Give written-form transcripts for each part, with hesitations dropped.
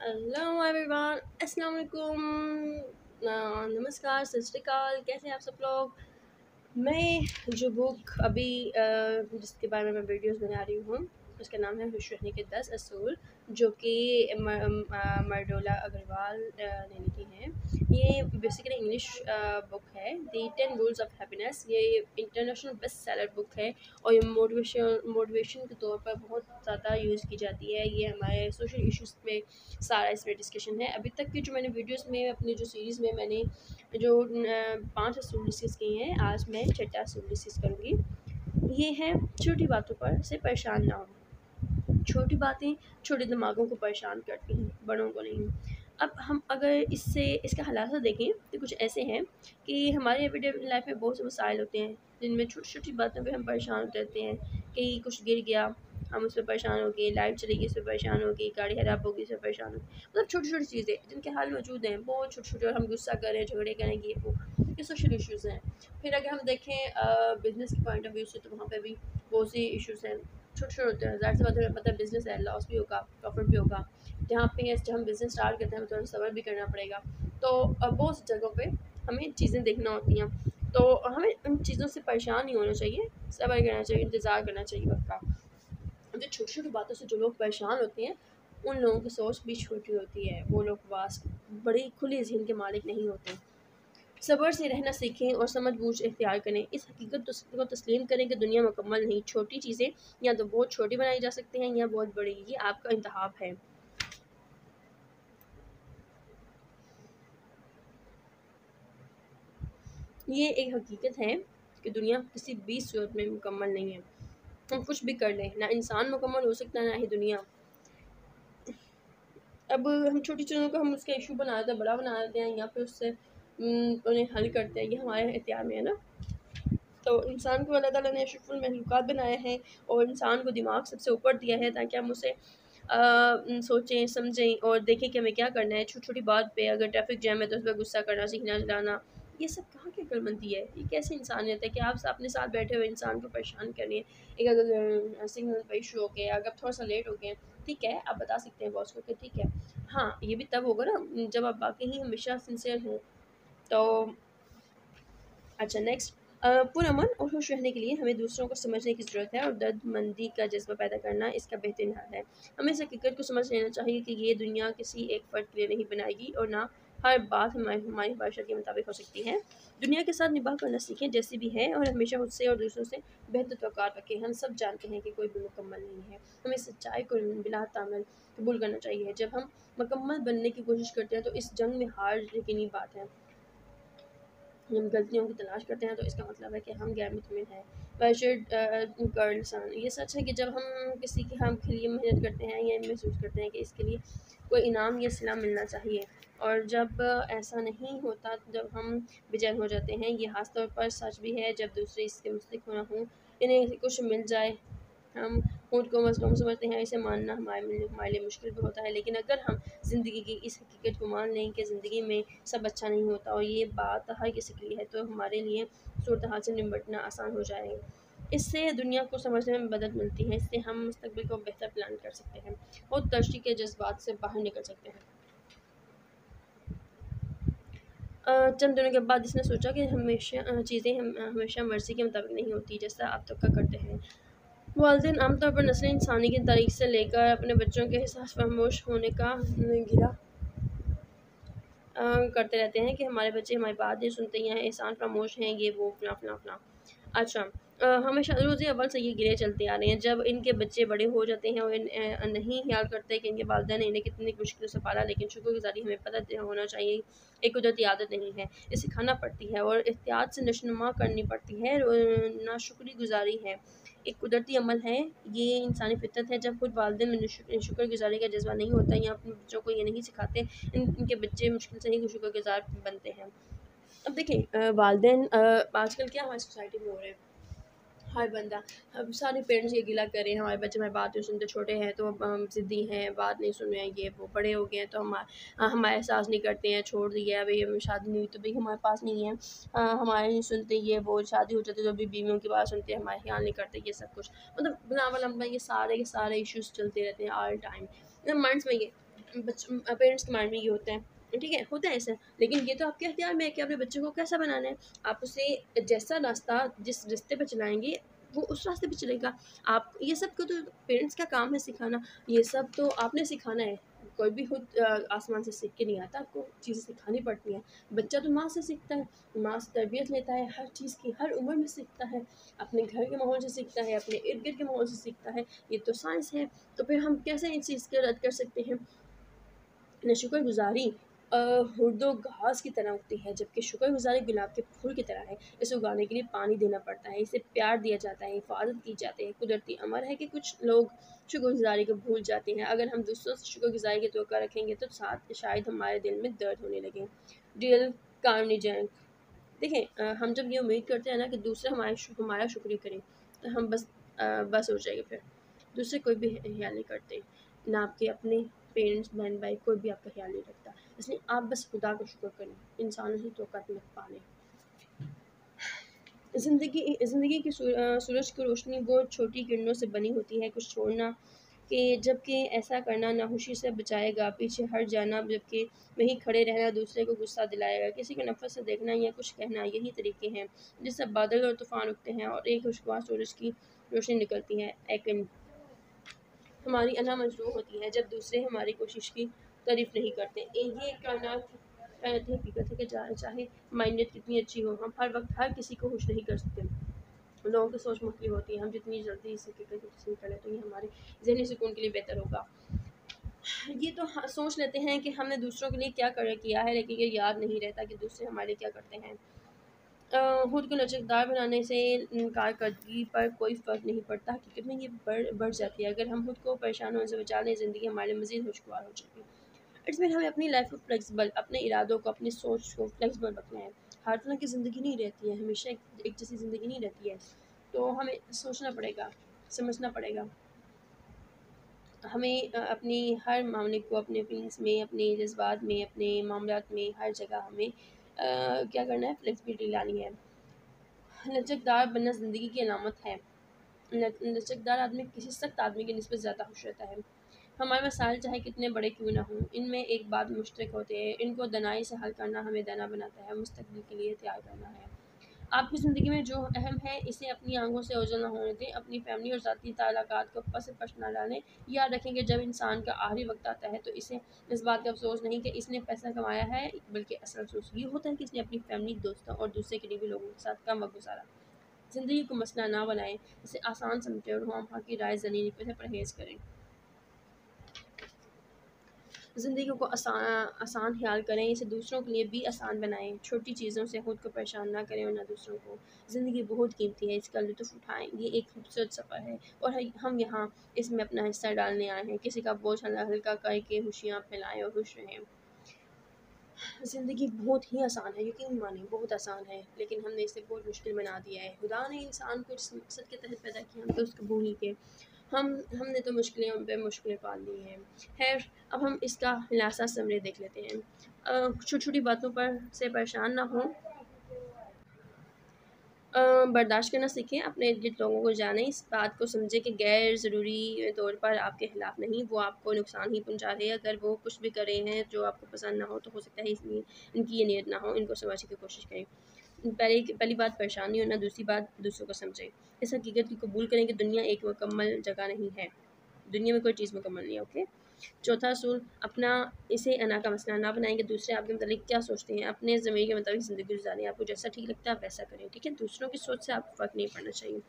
Hello everyone, अस्सलाम वालेकुम, नमस्कार, सत श्री अकाल। कैसे हैं आप सब लोग। मैं जो बुक अभी जिसके बारे में मैं वीडियोस बना रही हूँ उसका नाम है खुश रहने के 10 असूल, जो कि मरडोला अग्रवाल ने लिखी है। ये बेसिकली इंग्लिश बुक है, द 10 रूल्स ऑफ हैप्पीनेस। ये इंटरनेशनल बेस्ट सेलर बुक है और ये मोटिवेशन के तौर पर बहुत ज़्यादा यूज़ की जाती है। ये हमारे सोशल इश्यूज़ में सारा इसमें डिस्कशन है। अभी तक की जो मैंने वीडियोस में अपनी जो सीरीज़ में मैंने जो 5 असूल डिस्कस किए हैं, आज मैं छठा असूल डिस्कस करूँगी। ये है छोटी बातों पर से परेशान ना हो। छोटी बातें छोटे दिमागों को परेशान करती हैं, बड़ों को नहीं। अब हम अगर इसका खुलासा देखें तो कुछ ऐसे हैं कि हमारे एवरीडे लाइफ में बहुत से मसाइल होते हैं जिनमें छोटी छोटी बातों पे हम परेशान होते रहते हैं। कहीं कुछ गिर गया, हम उस पर परेशान हो गए, लाइट चली गई, उस पर परेशान हो गई, गाड़ी खराब हो गई, उस पर परेशान हो गए। मतलब छोटी छोटी चीज़ें जिनके हाल मौजूद हैं, बहुत छोटे छोटे, और हम गुस्सा करें, झगड़े करेंगे, ये सोशल इश्यूज़ हैं। फिर अगर हम देखें बिज़नेस के पॉइंट ऑफ व्यू से, तो वहाँ पे भी बहुत सी इश्यूज़ हैं। छोटे छोटे होते हैं, ज़ाहिर सी बात है, पता है बिज़नेस है, लॉस भी होगा, प्रॉफिट भी होगा। जहाँ पे जब हम बिज़नेस स्टार्ट करते हैं हमें थोड़ा सब्र भी करना पड़ेगा। तो बहुत सी जगहों पे हमें चीज़ें देखना होती हैं, तो हमें उन चीज़ों से परेशान नहीं होना चाहिए, सब्र करना चाहिए, इंतज़ार करना चाहिए वक़्त का। जो छोटी-छोटी बातों से जो लोग परेशान होते हैं, उन लोगों की सोच भी छोटी होती है। वो लोग वास्ट बड़ी खुली ज़हन के मालिक नहीं होते। सब्र से रहना सीखें और समझ-बूझ इख्तियार करें। इस हकीकत को तस्लीम करें कि दुनिया मुकम्मल नहीं, छोटी चीज़ें या तो बहुत छोटी बनाई जा सकती हैं या बहुत बड़ी। ये आपका इंतखाब है। ये एक हकीकत है कि दुनिया किसी भी सूरत में मुकम्मल नहीं है। हम कुछ भी कर लें, ना इंसान मुकम्मल हो सकता है, ना ही दुनिया। अब हम छोटी चीज़ों को हम उसका इश्यू बना देते हैं, बड़ा बना देते हैं, या फिर उससे उन्हें हल करते हैं। ये हमारे इख्तियार में है ना। तो इंसान को अल्लाह ताला ने अशरफुल महलूक़ात बनाया है और इंसान को दिमाग सबसे ऊपर दिया है ताकि हम उसे सोचें, समझें और देखें कि हमें क्या करना है। छोटी-छोटी बात पे अगर ट्रैफ़िक जैम है तो उस पर गुस्सा करना सीखना, चलाना, ये सब कहाँ की अक्लमंदी है? ये कैसी इंसानियत है कि आप अपने साथ बैठे हुए इंसान को परेशान कर रही हैं। एक अगर सिग्नल पे इश्यू हो गया, अगर थोड़ा-सा लेट हो गए, ठीक है, आप बता सकते हैं बॉस को कि ठीक है। हाँ, ये भी तब होगा ना जब आप वाक़ई ही हमेशा सिंसियर हों। तो अच्छा, नेक्स्ट, पुरअमन और खुश रहने के लिए हमें दूसरों को समझने की ज़रूरत है और दर्दमंदी का जज्बा पैदा करना इसका बेहतरीन हल है। हमें इस हकीकत को समझ लेना चाहिए कि ये दुनिया किसी एक फ़र्द के लिए नहीं बनाएगी और ना हर बात हमारी ख्वाहिशात के मुताबिक हो सकती है। दुनिया के साथ निभाह करना सीखें जैसी भी है, और हमेशा खुद से और दूसरों से बेहतर तवक्कुआत रखें। हम सब जानते हैं कि कोई भी मुकम्मल नहीं है। हमें सच्चाई को बिला तामल कबूल करना चाहिए। जब हम मुकम्मल बनने की कोशिश करते हैं तो इस जंग में हार यकीनी बात है। हम गलतियों की तलाश करते हैं तो इसका मतलब है कि हम गैर मुतमिन हैं। कर इंसान, ये सच है कि जब हम किसी की हम के लिए मेहनत करते हैं या महसूस करते हैं कि इसके लिए कोई इनाम या सिला मिलना चाहिए, और जब ऐसा नहीं होता, जब हम बेचैन हो जाते हैं। ये ख़ास तौर पर सच भी है जब दूसरे इसके मुस्तहिक ना हों, इन्हें कुछ मिल जाए। हम खुद को मज़लूम समझते हैं, इसे मानना हमारे लिए मुश्किल भी होता है। लेकिन अगर हम ज़िंदगी की इस हकीकत को मान लें कि ज़िंदगी में सब अच्छा नहीं होता और ये बात हर किसी के लिए है, तो हमारे लिए सूरत हाल से निपटना आसान हो जाएगा। इससे दुनिया को समझने में मदद मिलती है, इससे हम मुस्तकबिल को बेहतर प्लान कर सकते हैं और तरक्की के जज्बात से बाहर निकल सकते हैं। चंद दिनों के बाद इसने सोचा कि चीज़ें हमेशा मर्ज़ी के मुताबिक नहीं होती जैसा आप तवक्का करते हैं। वालिदैन आमतौर पर नस्ल इंसानी की तारीख से लेकर अपने बच्चों के एहसास फरामोश होने का गिला करते रहते हैं कि हमारे बच्चे हमारी बात नहीं सुनते हैं, एहसान फरामोश हैं, ये वो फ़लाँ फ़लाँ फ़लाँ। अच्छा, हमेशा रोज़ी अव्वल से ये गिले चलते आ रहे हैं। जब इनके बच्चे बड़े हो जाते हैं और नहीं ख्याल करते कि इनके वालिदैन ने इन्हें कितनी मुश्किल से पाला, लेकिन शुक्रगुज़ारी हमें पता होना चाहिए, एक कुदरती आदत नहीं है, इसे सिखाना पड़ती है और एहतियात से नशोनुमा करनी पड़ती है। नाशुक्रगुज़ारी है, एक कुदरती अमल है, ये इंसानी फितरत है। जब खुद वालिदैन में शुक्रगुज़ारी का जज़्बा नहीं होता या अपने बच्चों को ये नहीं सिखाते, इनके बच्चे मुश्किल से ही शुक्रगुज़ार बनते हैं। अब देखें, वालिदैन आजकल क्या हमारी सोसाइटी में हो रहा है, हर बंदा, हम सारे पेरेंट्स ये गिला कर रहे हैं हमारे बच्चे हमारी बात नहीं सुनते, छोटे हैं तो हम ज़िद्दी हैं, बात नहीं सुन रहे हैं, ये वो। बड़े हो गए हैं तो हमारा एहसास नहीं करते हैं, छोड़ दिया है, भई हमें शादी नहीं हुई तो भई हमारे पास नहीं है, हमारे नहीं सुनते, ये वो। शादी हो जाती है तो भी बीवियों की बात सुनते हैं, हमारा ख़्याल नहीं करते, ये सब कुछ। मतलब बिला वलम ये सारे के सारे इश्यूज़ चलते रहते हैं ऑल टाइम। माइंड्स में ये पेरेंट्स के माइंड में ये होता है, ठीक है, होता है ऐसा, लेकिन ये तो आपके अख्तियार में है कि अपने बच्चे को कैसा बनाना है। आप उसे जैसा रास्ता जिस रास्ते पे चलाएंगे वो उस रास्ते पे चलेगा। आप ये सब को तो पेरेंट्स का काम है सिखाना, ये सब तो आपने सिखाना है। कोई भी खुद आसमान से सीख के नहीं आता, आपको चीज़ें सिखानी पड़ती हैं। बच्चा तो माँ से सीखता है, माँ से तरबियत लेता है, हर चीज़ की हर उम्र में सीखता है, अपने घर के माहौल से सीखता है, अपने इर्द गिर्द के माहौल से सीखता है। ये तो साइंस है। तो फिर हम कैसे इस चीज़ को रद्द कर सकते हैं? न शुक्रगुज़ारी हुर्दो घास की तरह उगती है, जबकि शुक्रगुज़ारी गुलाब के फूल की तरह है। इसे उगाने के लिए पानी देना पड़ता है, इसे प्यार दिया जाता है, हिफाजत की जाती है। कुदरती अमर है कि कुछ लोग शुक्रगुज़ारी को भूल जाते हैं। अगर हम दूसरों से शुक्रगुज़ारी की तवक्को रखेंगे तो साथ शायद हमारे दिल में दर्द होने लगे। रियल कार्निजेंट देखें, हम जब ये उम्मीद करते हैं ना कि दूसरे हमारा शुक्रिया करें, तो हम बस हो जाएगा। फिर दूसरे कोई भी ख्याल नहीं करते, ना आपके अपने पेरेंट्स, बहन भाई, कोई भी आपका ख्याल नहीं रखता। इसलिए आप बस खुदा का शुक्र करें, इंसानों से तोक़त मत पालें। ज़िंदगी की सूरज की रोशनी वो छोटी किरणों से बनी होती है, कुछ छोड़ना कि जबकि ऐसा करना नाखुशी से बचाएगा, पीछे हट जाना जबकि वहीं खड़े रहना दूसरे को गुस्सा दिलाएगा, किसी को नफ़रत से देखना या कुछ कहना, यही तरीके हैं जिससे बादल और तूफ़ान उठते हैं और एक खुशगवार सूरज की रोशनी निकलती है। लेकिन हमारी अना मजरूह होती है जब दूसरे हमारी कोशिश की तारीफ़ नहीं करते। ये कायनात हकीकत है कि चाहे माइंड कितनी अच्छी हो, हम हर वक्त हर किसी को खुश नहीं कर सकते। लोगों की सोच मुख्तलिफ होती है। हम जितनी जल्दी इस हकीकत को तस्लीम कर लें तो ये हमारे ज़हनी सुकून के लिए बेहतर होगा। ये तो सोच लेते हैं कि हमने दूसरों के लिए क्या किया है, लेकिन ये याद नहीं रहता कि दूसरे हमारे लिए क्या करते हैं। खुद को लचकदार बनाने से कारकर्दगी पर कोई फ़र्क नहीं पड़ता, हकीकत में ये बढ़ जाती है। अगर हम खुद को परेशान होने से बचा लें, ज़िंदगी हमारे मज़ीद खुशगवार हो जाएगी। इट्स मीन हमें अपनी लाइफ को फ्लेक्सिबल, अपने इरादों को, अपनी सोच को फ्लेक्सिबल रखना है। हर तरह की ज़िंदगी नहीं रहती है, हमेशा एक जैसी ज़िंदगी नहीं रहती है। तो हमें सोचना पड़ेगा, समझना पड़ेगा। हमें अपनी हर मामले को अपने फीलिंग्स में, अपने जज़्बात में, अपने मामलात में, हर जगह हमें क्या करना है, फ्लेक्सिबिलिटी लानी है। लचकदार बनना ज़िंदगी की अलामत है। लचकदार आदमी किसी सख्त आदमी की निस्बत ज़्यादा खुश रहता है। हमारे मसाइल चाहे कितने बड़े क्यों ना हों, इनमें एक बात मुश्तरक होते हैं, इनको दनाई से हल करना हमें दाना बनाता है, मुस्तकबिल के लिए तैयार करना है। आपकी ज़िंदगी में जो अहम है इसे अपनी आंखों से ओझल ना होने दें, अपनी फैमिली और ज़ाती ताल्लुकात को पस पश ना डालें। याद रखें कि जब इंसान का आखिरी वक्त आता है तो इसे इस बात का अफसोस नहीं कि इसने पैसा कमाया है, बल्कि असल अफसोस ये होता है कि इसने अपनी फैमिली, दोस्तों और दूसरे करीबी लोगों के साथ कम वक्त गुजारा। ज़िंदगी को मसला ना बनाएं, इसे आसान समझें और हाँ की राय ज़लीली से परहेज़ करें। ज़िंदगी को आसान ख्याल करें, इसे दूसरों के लिए भी आसान बनाएं। छोटी चीज़ों से खुद को परेशान ना करें और ना दूसरों को। ज़िंदगी बहुत कीमती है, इसका लुत्फ़ उठाएं। ये एक खूबसूरत सफ़र है और हम यहाँ इसमें अपना हिस्सा डालने आए हैं। किसी का बोझ हल्का करके खुशियाँ फैलाएं और खुश रहें। ज़िंदगी बहुत ही आसान है, यकीन मानिए बहुत आसान है, लेकिन हमने इसे बहुत मुश्किल बना दिया है। खुदा ने इंसान को जिस मकसद के तहत पैदा किया, हम तो उसको भूल ही गए। हमने तो मुश्किलें हम पे मुश्किलें पाल ली हैं। खैर, अब हम इसका खुलासा समरी देख लेते हैं। छोटी-छोटी बातों पर से परेशान ना हों, बर्दाश्त करना सीखें, अपने इर्द-गिर्द लोगों को जानें, इस बात को समझें कि गैर ज़रूरी तौर पर आपके खिलाफ़ नहीं, वो आपको नुकसान ही पहुँचा रहे हैं। अगर वो कुछ भी कर रहे हैं जो आपको पसंद ना हो, तो हो सकता है इसलिए इनकी ये नीयत ना हो, इनको समझने की कोशिश करें। पहली बात परेशान नहीं होना, दूसरी बात दूसरों को समझें। इस हकीकत को कबूल करें कि दुनिया एक मुकम्मल जगह नहीं है। दुनिया में कोई चीज़ मुकम्मल नहीं है, ओके? चौथा असूल, अपना इसे अना का मसला ना बनाएँ कि दूसरे आपके मतलब क्या सोचते हैं। अपने ज़मीर के मुताबिक ज़िंदगी गुज़ारें, आपको जैसा ठीक लगता है आप वैसा करें, ठीक है? दूसरों की सोच से आपको फ़र्क नहीं पड़ना चाहिए।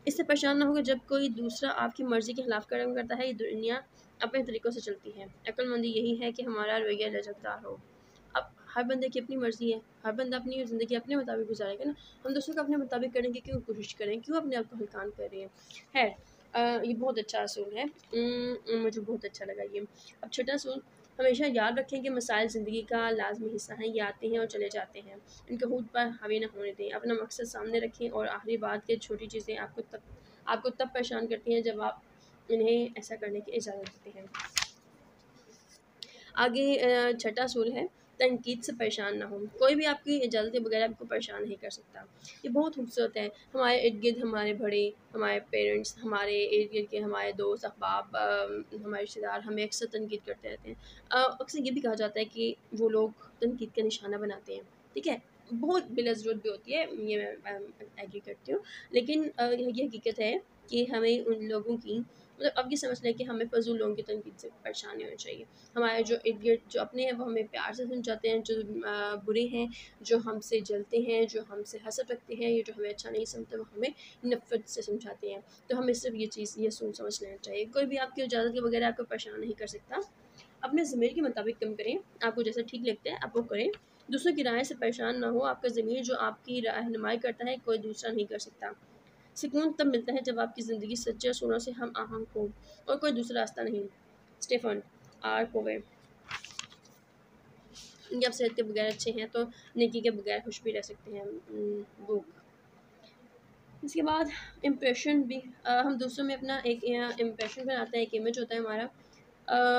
इससे परेशान ना होगा जब कोई दूसरा आपकी मर्ज़ी के खिलाफ़ कर्म करता है। ये दुनिया अपने तरीक़ों से चलती है। अक्लमंदी यही है कि हमारा रवैया लचकदार हो। अब हर बंदे की अपनी मर्ज़ी है, हर बंदा अपनी ज़िंदगी अपने मुताबिक गुज़ारेगा ना। हम दूसरों को अपने मुताबिक करने की क्यों कोशिश करें, क्यों अपने आप को हलकान कर रहे हैं। खैर, ये बहुत अच्छा असूल है, मुझे बहुत अच्छा लगा ये। अब छठा असूल, हमेशा याद रखें कि मसाइल ज़िंदगी का लाज़मी हिस्सा हैं, ये आते हैं और चले जाते हैं। इनको खुद पर हावी ना होने दें, अपना मकसद सामने रखें और आखिरी बात कि छोटी चीज़ें आपको तब परेशान करती हैं जब आप इन्हें ऐसा करने की इजाज़त देते हैं। आगे छठा असूल है, तनकीद से परेशान ना हो। कोई भी आपकी इजाज़त के बगैर आपको परेशान नहीं कर सकता। ये बहुत खूबसूरत है। हमारे इर्द-गिर्द हमारे बड़े, हमारे पेरेंट्स, हमारे इर्द-गिर्द के हमारे दोस्त, अहबाब, हमारे रिश्तेदार हमें अक्सर तनकीद करते रहते हैं। अक्सर ये भी कहा जाता है कि वो लोग तनकीद का निशाना बनाते हैं, ठीक है? बहुत बिला-ज़रूरत भी होती है, ये मैं एग्री करती हूँ। लेकिन ये हकीकत है कि हमें उन लोगों की मतलब अब ये समझ लें कि हमें फ़ज़ूल लोगों की तनकीद से परेशान नहीं होना चाहिए। हमारे जो इर्द-गिर्द जो अपने हैं वो हमें प्यार से समझाते हैं, जो बुरे हैं, जो हमसे जलते हैं, जो हमसे हसद रखते हैं, ये जो हमें अच्छा नहीं समझते वो हमें नफ़रत से समझाते हैं। तो हमें सिर्फ़ ये चीज़ ये सोच समझ लेना चाहिए। कोई भी आपकी इजाज़त के बगैर आपको परेशान नहीं कर सकता। अपने ज़मीर के मुताबिक काम करें, आपको जैसा ठीक लगता है आप वो करें। दूसरों की राय से परेशान ना हो, आपका ज़मीर जो आपकी रहनुमाई करता है कोई दूसरा नहीं कर सकता। सुकून तब मिलता है जब आपकी ज़िंदगी सच्चे असूलों से हम आहंग हो और कोई दूसरा रास्ता नहीं। Stephen R Covey. जब सेहत के बगैर अच्छे हैं तो नेकी के बगैर खुश भी रह सकते हैं। बुक। इसके बाद इम्प्रेशन भी हम दूसरों में अपना एक इम्प्रेशन बनाते हैं, एक इमेज होता है हमारा।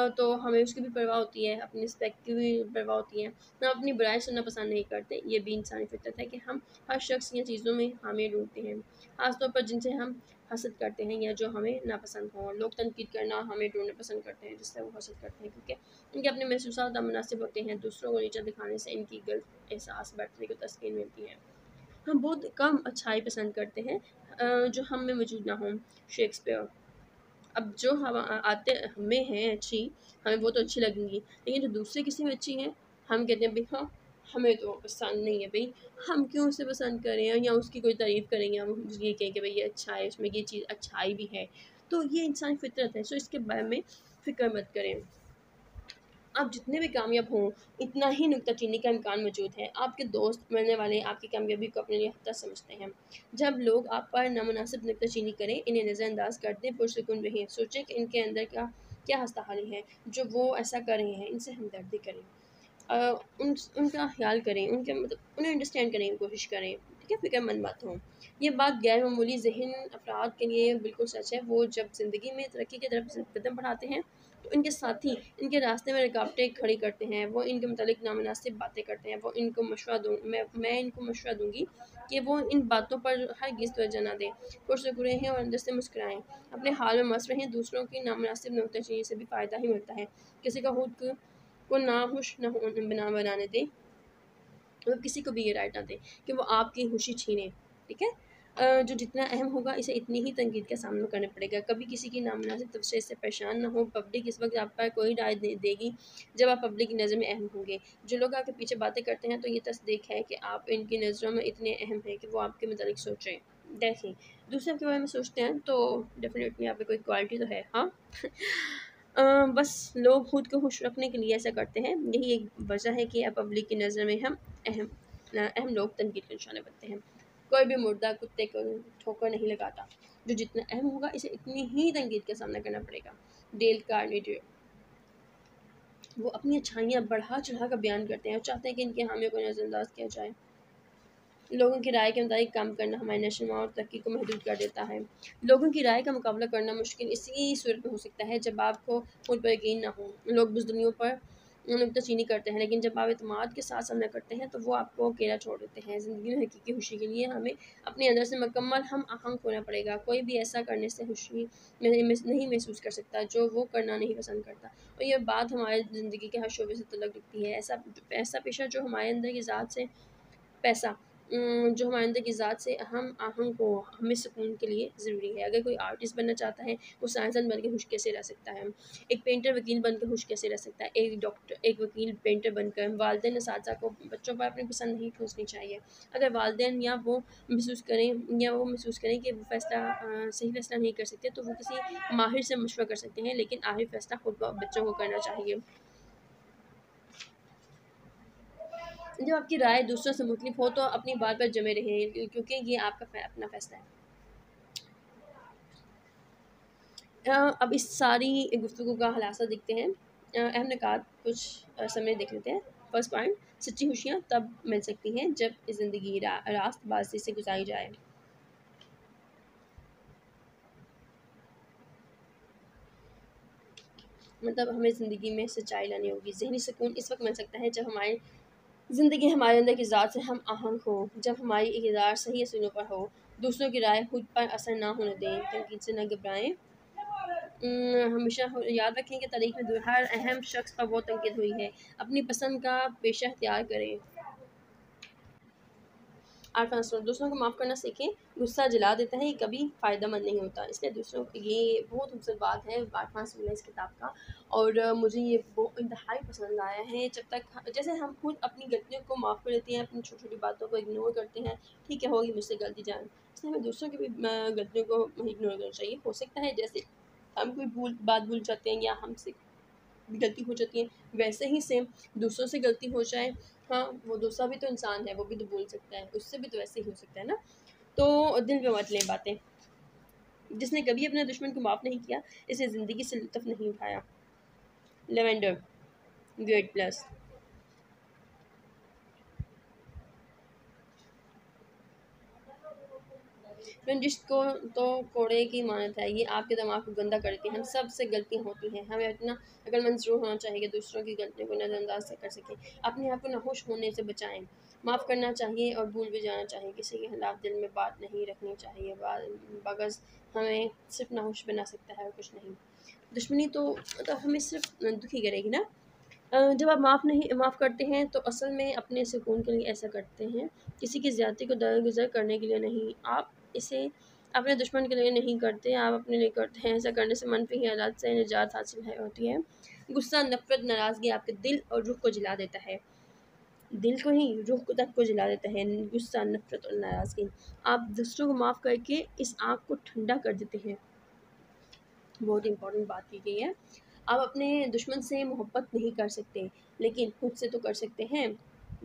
तो हमें उसकी भी परवाह होती है, अपनी रिस्पेक्ट की भी परवाह होती है। हम अपनी बुराई सुनना पसंद नहीं करते, ये भी इंसानी फितरत है कि हम हर शख्स या चीज़ों में हामिया ढूँढते हैं, ख़ास तौर पर जिनसे हम हसद करते हैं या जो हमें नापसंद हों। लोग तनकीद करना हमें ढूँढना पसंद करते हैं, जिससे वो हसद करते हैं क्योंकि इनके अपने महसूसात नामुनासिब होते हैं। दूसरों को नीचा दिखाने से इनकी गलत एहसास बढ़ने को तस्कीन मिलती है। हम बहुत कम अच्छाई पसंद करते हैं जो हम में मौजूद ना हो। शेक्सपियर। अब जो हम आते हमें हैं अच्छी, हमें वो तो अच्छी लगेंगी, लेकिन जो दूसरे किसी में अच्छी हैं, हम कहते हैं भई हाँ, हमें तो पसंद नहीं है भई, हम क्यों उसे पसंद करें या उसकी कोई तारीफ़ करें या हम ये कहें कि भई ये अच्छा है, इसमें ये चीज़ अच्छाई भी है। तो ये इंसानी फितरत है, सो इसके बारे में फ़िक्र मत करें। आप जितने भी कामयाब हों, इतना ही नुक्ताचीनी का इम्कान मौजूद है। आपके दोस्त, मिलने वाले आपकी कामयाबी को अपने लिए हक़्क़ा समझते हैं। जब लोग आप पर नामुनासिब नुक्ताचीनी करें, इन्हें नज़रअंदाज कर दें, पुरसुकून रहें। सोचें कि इनके अंदर क्या क्या हस्ताहाली है, जो वो ऐसा कर रहे हैं, इनसे हमदर्दी करें। उनका ख़्याल करें, उनके मतलब उन्हें अंडरस्टैंड करने की कोशिश करें, ठीक है? फ़िक्रमंद मत हों। ये बात गैर मामूली ज़हन अफ़राद के लिए बिल्कुल सच है। वो जब ज़िंदगी में तरक्की की तरफ कदम बढ़ाते हैं, तो इनके साथी इनके रास्ते में रुकावटें खड़ी करते हैं। वो इनके मुतालिक नामुनासिब बातें करते हैं। वो इनको मशवरा दूँ मैं इनको मशवरा दूँगी कि वो इन बातों पर हरगिज़ तवज्जो ना दें। पुरसुकून रहें और अंदर से मुस्कुराएँ। अपने हाल में मस्त रहें, दूसरों की नामुनासिब नुक्ताचीनी से भी फ़ायदा ही मिलता है। किसी का खुद को नाखुश न हो बनाने दें, मतलब किसी को भी ये राइट ना दें कि वो आपकी खुशी छीने, ठीक है? जो जितना अहम होगा इसे इतनी ही तनकीद का सामना करना पड़ेगा। कभी किसी की नामुनासिब तबसरे से परेशान ना हो। पब्लिक इस वक्त आप पर कोई राय देगी जब आप पब्लिक की नज़र में अहम होंगे। जो लोग आपके पीछे बातें करते हैं तो ये तस्दीक है कि आप इनकी नज़रों में इतने अहम हैं कि वो आपके मुतालिक सोचें। देखें, दूसरे के बारे में सोचते हैं तो डेफिनेटली आप में कोई क्वालिटी तो है, हाँ। बस लोग खुद को खुश रखने के लिए ऐसा करते हैं। यही एक वजह है कि अब पब्लिक की नज़र में हम अहम अहम लोग तनकीद के निशाने बनते हैं। कोई भी मुर्दा कुत्ते को ठोकर नहीं लगाता। जो जितना अहम होगा इसे इतनी ही तनकीद का सामना करना पड़ेगा। डेल कार्नेgie। वो अपनी अच्छाइयाँ बढ़ा चढ़ा कर बयान करते हैं और चाहते हैं कि इनके हामियों को नज़रअंदाज किया जाए। लोगों की राय के मुताबिक काम करना हमारे नशोनुमा और तरक्की को महदूद कर देता है। लोगों की राय का मुकाबला करना मुश्किल इसी सूरत में हो सकता है जब आपको खुद पर यकीन ना हो। लोग बुज़दिलों पर नुक्ताचीनी करते हैं, लेकिन जब आप एतमाद के साथ सामना करते हैं तो वो आपको अकेला छोड़ देते हैं। ज़िंदगी में हकीकी खुशी के लिए हमें अपने अंदर से मुकम्मल हम आहंग होना पड़ेगा। कोई भी ऐसा करने से खुशी नहीं महसूस कर सकता जो वो करना नहीं पसंद करता। और ये बात हमारे ज़िंदगी के हर शोबे से तल्लुक़ रखती है। ऐसा पेशा जो हमारे अंदर की ज़ात से पैसा जो हमारे अंदर की ज़ात से हम आहंग हो, हमें सुकून के लिए ज़रूरी है। अगर कोई आर्टिस्ट बनना चाहता है, वो साइंसदान बन के खुश कैसे रह सकता है? एक पेंटर वकील बनकर खुश कैसे रह सकता है? एक वकील पेंटर बनकर वालिदैन असातिज़ा को बच्चों पर अपनी पसंद नहीं ठूँसनी चाहिए। अगर वालिदैन या वो महसूस करें कि वो सही फ़ैसला नहीं कर सकते, तो वो किसी माहिर से मशवरा कर सकते हैं, लेकिन आखिरी फ़ैसला खुद बच्चों को करना चाहिए। जब आपकी राय दूसरों से मुख्तलिफ हो तो अपनी बात पर जमे रहें क्योंकि ये आपका अपना फ़ैसला है। अब इस सारी गुफ्तगू का खुलासा देखते हैं। अहम निकात कुछ समय देख लेते हैं। फर्स्ट पॉइंट, सच्ची खुशियाँ तब मिल सकती हैं जब ज़िंदगी रास्तबाज़ी से गुजारी जाए। मतलब हमें ज़िंदगी में सच्चाई लानी होगी। ज़हनी सुकून इस वक्त मिल सकता है जब हमारी ज़िंदगी हमारे अंदर की ज़ात से हम आहंग हो, जब हमारी इक़्तिदार सही असूलों पर हो, दूसरों की राय खुद पर असर ना होने दें, तनकीद से न घबराएं। हमेशा याद रखें कि तारीख में हर अहम शख्स पर वो तनकीद हुई है। अपनी पसंद का पेशा इख्तियार करें। आठवां सूल, दूसरों को माफ़ करना सीखें। गुस्सा जला देता है, ये कभी फ़ायदा मंद नहीं होता, इसलिए दूसरों को ये बहुत खूबसूरत बात है आठवां सूल है इस किताब का। और मुझे ये बहुत इंतहाई पसंद आया है। जब तक जैसे हम खुद अपनी गलतियों को माफ़ कर देते हैं, अपनी छोटी छोटी बातों को इग्नोर करते हैं, ठीक है होगी मुझसे गलती जान, इसलिए हमें दूसरों की भी गलतियों को इग्नोर करना चाहिए। हो सकता है जैसे हम कोई बात भूल जाते हैं या हमसे गलती हो जाती है, वैसे ही सेम दूसरों से गलती हो जाए। हाँ, वो दूसरा भी तो इंसान है, वो भी तो बोल सकता है, उससे भी तो ऐसे ही हो सकता है ना। तो दिल पे मत लें बातें। जिसने कभी अपने दुश्मन को माफ़ नहीं किया, इसे ज़िंदगी से लुत्फ़ नहीं उठाया। Lavender great plus. रंजिश को तो कोड़े की मानत है, ये आपके दिमाग को गंदा करती है। हम सब से गलतियाँ होती हैं, हमें इतना अक्लमंद ज़रूर होना चाहिए कि दूसरों की गलतियों को नज़रअंदाज कर सकें। अपने आप को नाखुश होने से बचाएं, माफ़ करना चाहिए और भूल भी जाना चाहिए। किसी के खिलाफ दिल में बात नहीं रखनी चाहिए, बगस हमें सिर्फ नाखुश बना सकता है और कुछ नहीं। दुश्मनी तो मतलब हमें सिर्फ दुखी करेगी ना। जब आप माफ़ करते हैं तो असल में अपने सुकून के लिए ऐसा करते हैं, किसी की ज़्यादती को दरगुज़र करने के लिए नहीं। आप इसे अपने दुश्मन के लिए नहीं करते, आप अपने लिए करते हैं। ऐसा करने से मनफ़ी ख़यालात से निजात हासिल है होती है। गुस्सा, नफ़रत, नाराज़गी आपके दिल और रूह को जला देता है। दिल को ही, रूह को तक को जला देता है गुस्सा, नफ़रत और नाराज़गी। आप दूसरों को माफ़ करके इस आग को ठंडा कर देते हैं। बहुत इम्पोर्टेंट बात की गई है। आप अपने दुश्मन से मोहब्बत नहीं कर सकते, लेकिन खुद से तो कर सकते हैं।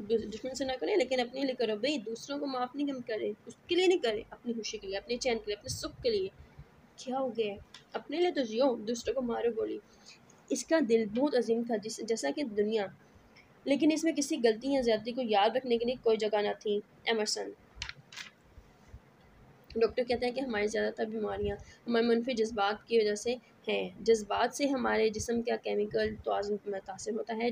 दुश्मन से ना करें, लेकिन अपने लिए करो। भई दूसरों को माफ़ नहीं हम करें, उसके लिए नहीं करें, अपनी खुशी के लिए, अपने चैन के लिए, अपने सुख के लिए। क्या हो गया है? अपने लिए तो जियो, दूसरों को मारो गोली। इसका दिल बहुत अज़ीम था जैसा कि दुनिया, लेकिन इसमें किसी गलती या ज़्यादती को याद रखने के लिए कोई जगह ना थी। एमर्सन। डॉक्टर कहते हैं कि हमारी ज़्यादातर बीमारियाँ हमारे मनफी जज्बात की वजह से हैं। जज्बात से हमारे जिस्म का केमिकल तवाज़ुन मुतासिर होता है।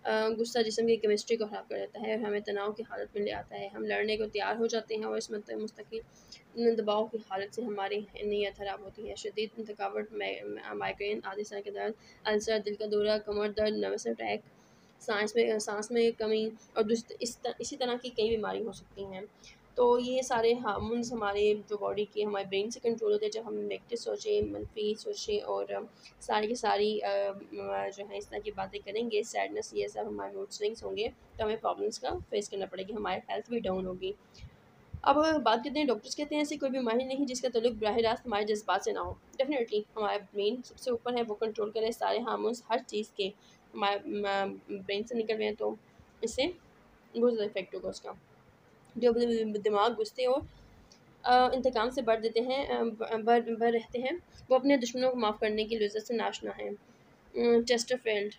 गुस्सा जिस्म की केमिस्ट्री को ख़राब कर देता है और हमें तनाव की हालत में ले आता है। हम लड़ने को तैयार हो जाते हैं और इस मुस्तकिल दबाव की हालत से हमारी नीयत ख़राब होती है। शदीद थकावट, माइग्रेन, आधे सर के दर्द, अल्सर, दिल का दौरा, कमर दर्द, नर्वस अटैक, सांस में कमी और इसी तरह की कई बीमारी हो सकती हैं। तो ये सारे हार्मोन्स हमारे जो बॉडी के हमारे ब्रेन से कंट्रोल होते हैं। जब हम नेगेटिव सोचें, मनफी सोचें और सारी की सारी जो है इस तरह की बातें करेंगे, सैडनेस ये सब हमारे मूड स्विंग्स होंगे, तो हमें प्रॉब्लम्स का फेस करना पड़ेगा, हमारी हेल्थ भी डाउन होगी। अब बात करते हैं, डॉक्टर्स कहते हैं ऐसी कोई बीमारी नहीं जिसका ताल्लुक बराह रास्त हमारे जज्बात से ना हो। डेफिनेटली हमारा ब्रेन सबसे ऊपर है, वो कंट्रोल करे सारे हार्मोन्स हर चीज़ के, हमारे ब्रेन से निकल रहे हैं, तो इससे बहुत ज़्यादा इफेक्ट होगा उसका। जो दिमाग गुस्से और इंतकाम से बढ़ देते हैं, बढ़ रहते हैं, वो अपने दुश्मनों को माफ़ करने की लज्जत से नाशना है। चेस्टरफील्ड।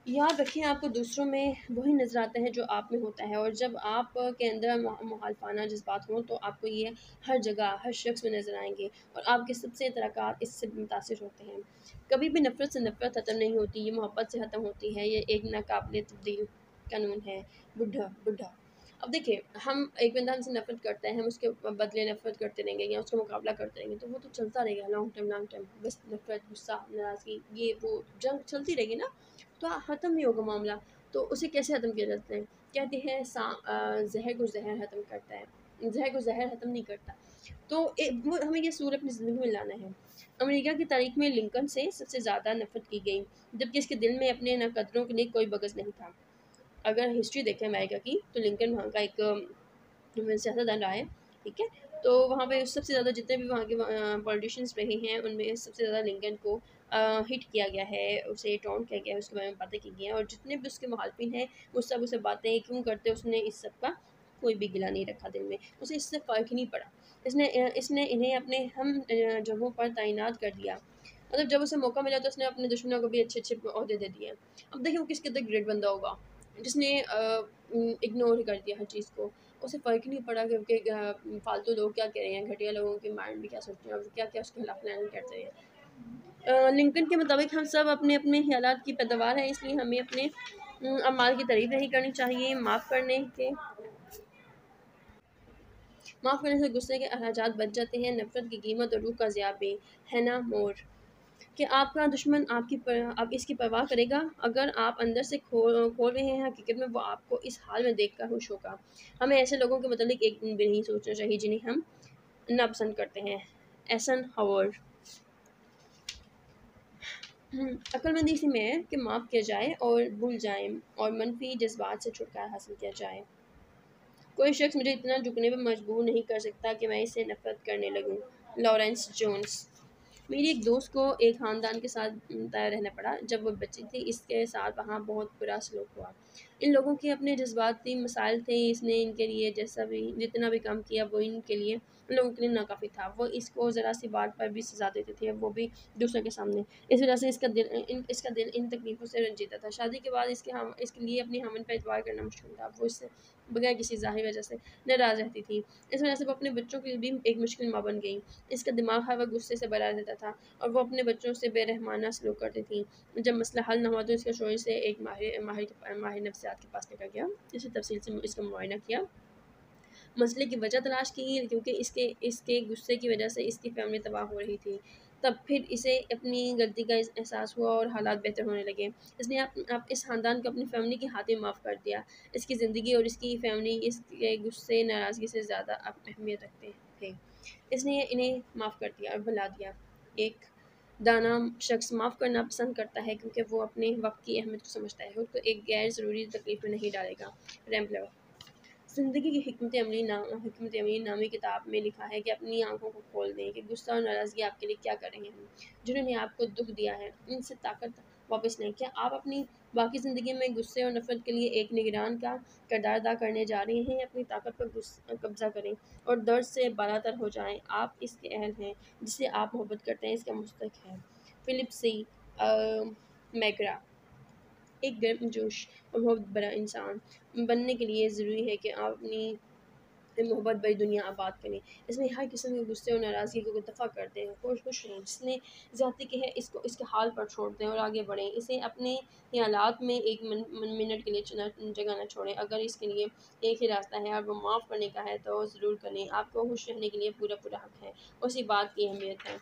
याद रखें, आपको दूसरों में वही नज़र आता है जो आप में होता है, और जब आप के अंदर मुखालफाना जज्बात हों तो आपको ये हर जगह, हर शख्स में नज़र आएंगे और आपके सबसे तराक़ात इससे मुतासिर होते हैं। कभी भी नफ़रत से नफ़रत ख़त्म नहीं होती, ये मोहब्बत से ख़त्म होती है। ये एक नाकाबिल तब्दील कानून है। बुढ़ा बुढ़ा अब देखिए, हम एक बंदा हमसे नफ़रत करता है, हम उसके बदले नफ़रत करते रहेंगे या उसका मुकाबला करते रहेंगे, तो वो तो चलता रहेगा लॉन्ग टाइम, बस नफ़रत, गुस्सा, नाराज़गी, ये वो जंग चलती रहेगी ना, तो ख़त्म नहीं होगा मामला। तो उसे कैसे ख़त्म किया जाता है? कहते हैं ज़हर को ज़हर ख़त्म करता है, ज़हर को ज़हर ख़त्म नहीं करता। तो वो हमें ये सूल अपनी ज़िंदगी में लाना है। अमेरिका की तारीख में लिंकन से सबसे ज़्यादा नफ़रत की गई, जबकि इसके दिल में अपने नाकदरों के लिए कोई बग़ज़ नहीं था। अगर हिस्ट्री देखें अमेरिका की, तो लिंकन वहाँ का एक सियासतदान रहा है, ठीक है? तो वहाँ पे सबसे ज़्यादा जितने भी वहाँ के पॉलिटिशियंस रहे हैं, उनमें सबसे ज़्यादा लिंकन को हिट किया गया है, उसे टॉन्ट किया गया है, उसके बारे में बातें की गई हैं, और जितने भी उसके मुखालफिन हैं, वो सब उसे बातें क्यों करते, उसने इस सब का कोई भी गिला नहीं रखा दिल में, उसे इससे फ़र्क ही नहीं पड़ा। इसने इन्हें अपने हम जगहों पर तैनात कर दिया। मतलब जब उसे मौका मिला तो उसने अपने दुश्मनों को भी अच्छे-अच्छे ओहदे दे दिए। अब देखिए वो किस कदर ग्रेट बंदा होगा, जिसने इग्नोर कर दिया हर चीज़ को। उसे फ़र्क ही नहीं पड़ा कि फालतू लोग क्या कह रहे हैं, घटिया लोगों के माइंड में क्या सोचते हैं और क्या-क्या उसके खिलाफ प्लान करते हैं। लिंकन के मुताबिक हम सब अपने अपने ख्यालात की पैदावार है, इसलिए हमें अपने अमाल की तारीफ नहीं करनी चाहिए। माफ़ करने से गुस्से के अखराजात बच जाते हैं, नफ़रत की कीमत और रूह का ज़िया भी। हैना मोर कि आपका दुश्मन आप इसकी परवाह करेगा अगर आप अंदर से खोल रहे हैं, हकीकत में वो आपको इस हाल में देख कर खुश होगा। हमें ऐसे लोगों के मतलब एक दिन भी नहीं सोचना चाहिए जिन्हें हम नापसंद करते हैं। एसन हवर अक्लमंदी इसी में है कि माफ़ किया जाए और भूल जाए और मनफी जज्बात से छुटकारा हासिल किया जाए। कोई शख्स मुझे इतना झुकने पर मजबूर नहीं कर सकता कि मैं इससे नफरत करने लगूं। लॉरेंस जोन्स मेरी एक दोस्त को एक ख़ानदान के साथ तय रहना पड़ा जब वो बच्ची थी। इसके साथ वहाँ बहुत बुरा सलूक हुआ। इन लोगों के अपने जज्बाती मसाइल थे। इसने इनके लिए जितना भी काम किया वो इनके लिए उन लोगों के लिए नाकाफ़ी था। वो इसको ज़रा सी बात पर भी सज़ा देते थे, वो भी दूसरों के सामने। इस वजह से इसका दिल इन तकलीफ़ों से रंजीदा था। शादी के बाद इसके लिए अपनी हमन पर एतबार करना मुश्किल था। वो इससे बगैर किसी ज़ाहिर वजह से नाराज़ रहती थी। इस वजह से वो अपने बच्चों के लिए भी एक मुश्किल माँ बन गई। इसका दिमाग हर वक्त गुस्से से भरा रहता था और वो अपने बच्चों से बेरहमाना सलूक करती थी। जब मसला हल न हुआ तो इसका शोर से एक माहिर नफ्सियात के पास लेकर गया। इसे तफसील से इसका मुआयना किया, मसले की वजह तलाश की, क्योंकि इसके गुस्से की वजह से इसकी फैमिली तबाह हो रही थी। तब फिर इसे अपनी गलती का एहसास हुआ और हालात बेहतर होने लगे। इसने आप इस ख़ानदान को अपनी फैमिली के हाथ में माफ़ कर दिया। इसकी ज़िंदगी और इसकी फैमिली इसके गुस्से नाराज़गी से ज़्यादा अहमियत रखते थे। इसने इन्हें माफ़ कर दिया और भुला दिया। एक दाना शख्स माफ़ करना पसंद करता है क्योंकि वो अपने वक्त की अहमियत को समझता है, खुद को एक गैर ज़रूरी तकलीफ में नहीं डालेगा। रैम्पलर ज़िंदगी की हिकमत अमली नामी किताब में लिखा है कि अपनी आंखों को खोल दें कि गुस्सा और नाराज़गी आपके लिए क्या कर रहे हैं। जिन्होंने आपको दुख दिया है उनसे ताकत वापस लें। क्या आप अपनी बाकी ज़िंदगी में गुस्से और नफ़रत के लिए एक निगरान का किरदार अदा करने जा रहे हैं? अपनी ताकत पर कब्ज़ा करें और दर्द से बालातर हो जाएं। आप इसके अहल हैं जिसे आप मोहब्बत करते हैं, इसका मुस्तक है। फिलिप सी मैगरा एक गर्मजोश और बहुत बड़ा इंसान बनने के लिए ज़रूरी है कि आप अपनी मोहब्बत भरी दुनिया आबाद करें। इसमें हर किस्म के गुस्से और नाराज़गी को दफ़ा कर दें, खुश रहें। जिसने ज़्यादती की है इसको इसके हाल पर छोड़ दें और आगे बढ़ें। इसे अपने ख़यालात में एक मिनट के लिए जगह न छोड़ें। अगर इसके लिए एक ही रास्ता है और वो माफ़ करने का है तो ज़रूर करें। आपको खुश रहने के लिए पूरा पूरा हक़ है। उसी बात की अहमियत है।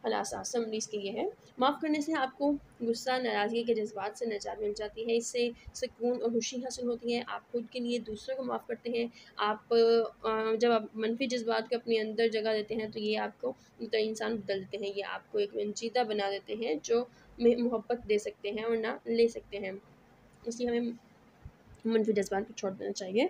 खलासा समरी इसके ये है, माफ़ करने से आपको गुस्सा नाराज़गी के जज्बात से निजात मिल जाती है। इससे सुकून और खुशी हासिल होती है। आप खुद के लिए दूसरों को माफ़ करते हैं। जब आप मनफी जज्बात को अपने अंदर जगह देते हैं तो ये आपको तो इंसान बदल देते हैं। ये आपको एक रंजीदा बना देते हैं जो मोहब्बत दे सकते हैं और ना ले सकते हैं। इसलिए हमें मनफी जज्बात को छोड़ देना चाहिए,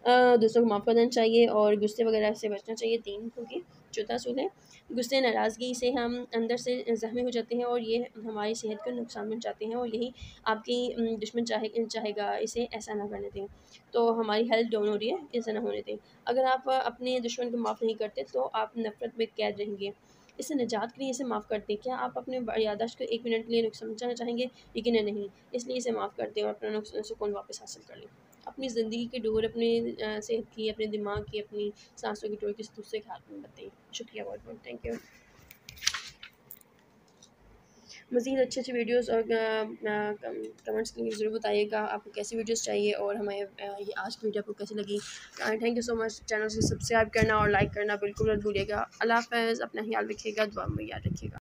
दूसरों को माफ़ कर देना चाहिए और गुस्से वगैरह से बचना चाहिए। 3 क्योंकि चौथा असूल है, गुस्से नाराज़गी से हम अंदर से ज़ख्मी हो जाते हैं और ये हमारी सेहत को नुकसान पहुँचाते हैं और यही आपकी दुश्मन चाहेगा इसे ऐसा ना करने दें। तो हमारी हेल्थ डाउन हो रही है, ऐसा ना होने दें। अगर आप अपने दुश्मन को माफ़ नहीं करते तो आप नफ़रत में कैद रहेंगे। इससे निजात के लिए इसे माफ़ कर दें। क्या आप अपने याददाश्त को 1 मिनट के लिए समझाना चाहेंगे? यकीनन नहीं। इसलिए इसे माफ़ कर दें और अपना सुकून वापस हासिल कर लें। अपनी ज़िंदगी की डोर अपनी सेहत की, अपने दिमाग की, अपनी सांसों की डोर किसी दूसरे के हाथ में मत दें। शुक्रिया बहुत बहुत, थैंक यू। मज़ीद अच्छे वीडियोज़ और कमेंट्स के लिए ज़रूर बताइएगा आपको कैसी वीडियोज़ चाहिए और हमें ये आज की वीडियो आपको कैसी लगी। Thank you so much. Channel से सब्सक्राइब करना और लाइक करना बिल्कुल मत भूलिएगा। अल्लाह हाफ़िज़। अपना ख्याल रखिएगा, दुआ में याद रखिएगा।